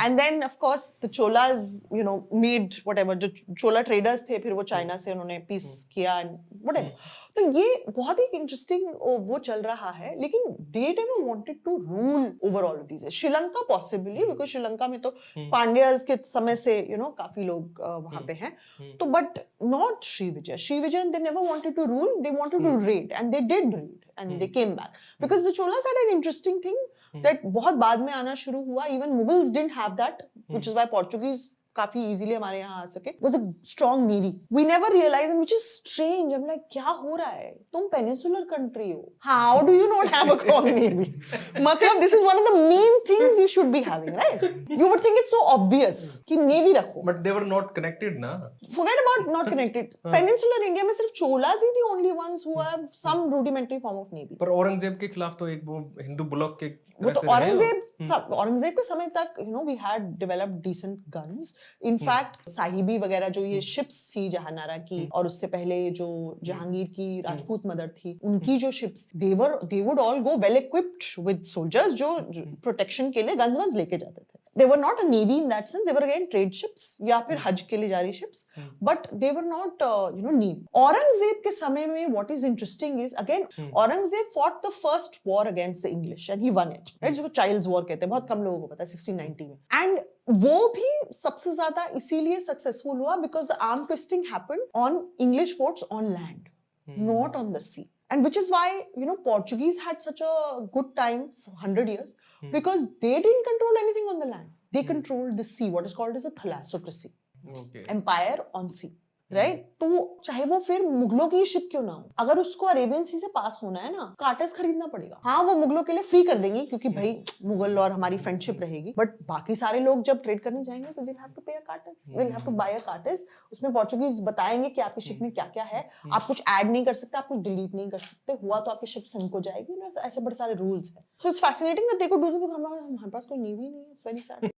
And then of course the Cholas you know made whatever, जो Chola traders थे फिर वो चाइना से उन्होंने पीस किया एंड व्हाटएवर। तो ये बहुत ही इंटरेस्टिंग वो चल रहा है, लेकिन they never wanted to rule over all of these. Sri Lanka possibly, because Sri Lanka में तो पांड्यास के समय से यू नो काफी लोग वहां पे हैं, तो but not Srivijaya. Srivijaya they never wanted to rule, they wanted to raid and they did raid and they came back because the Cholas had an interesting thing that बहुत बाद में आना शुरू हुआ। Even Mughals didn't have that, which is why Portuguese काफी easily हमारे यहाँ आ सके। Was a strong navy. We never realize, which is strange. I am like क्या हो रहा है, तुम पेनिनसुलर कंट्री हो, how do you not have a strong navy? मतलब this is one of the main things you should be having, right? You would think it's so obvious कि navy रखो, but they were not connected ना। Forget about not connected. Peninsular India में सिर्फ चोलास ही the only ones who have some rudimentary form of navy. पर औरंगजेब के खिलाफ तो एक वो हिंदू ब्लॉक के वो तो औरंगजेब के समय तक you know we had developed decent guns. In fact Sahibi वगैरह जो ये ships थी जहानारा की, और उससे पहले जो जहांगीर की राजपूत मदर थी, उनकी जो ships they would all go well equipped with soldiers जो protection के लिए guns वंस लेके जाते थे. They were not a navy in that sense. They were again trade ships या फिर हज के लिए जा रही ships, but they were not you know navy. Aurangzeb के समय में what is interesting is again Aurangzeb fought the first war against the English and he won it, right? जिसको Childs War कहते हैं, बहुत कम लोगों को पता है, 1690 में। And वो भी सबसे ज्यादा इसीलिए सक्सेसफुल हुआ because the arm twisting happened on English forts on land, not on the sea. And which is why, you know, Portuguese had such a good time for 100 years because they didn't control anything on the land. They controlled the sea, what is called as a thalassocracy. Okay. Empire on sea. Right? तो चाहे वो फिर मुगलों की ship क्यों ना हो, अगर उसको अरेबियन सी से पास होना है ना, कार्टर्स खरीदना पड़ेगा। हाँ वो मुगलों के लिए फ्री कर देंगी क्योंकि भाई मुगल और हमारी फ्रेंडशिप रहेगी, बट बाकी सारे लोग जब ट्रेड करने जाएंगे तो they'll have to pay a carters, they'll have to buy a carters। उसमें पोर्चुगीज बताएंगे कि आपकी शिप में क्या क्या है, आप कुछ ऐड नहीं कर सकते, आप कुछ डिलीट नहीं कर सकते, हुआ तो आपकी शिप संक हो जाएगी ना। ऐसे बड़े सारे रूल्स है। So it's fascinating that they could do this. हमारे पास कोई नेवी नहीं है, इट्स वेरी सैड।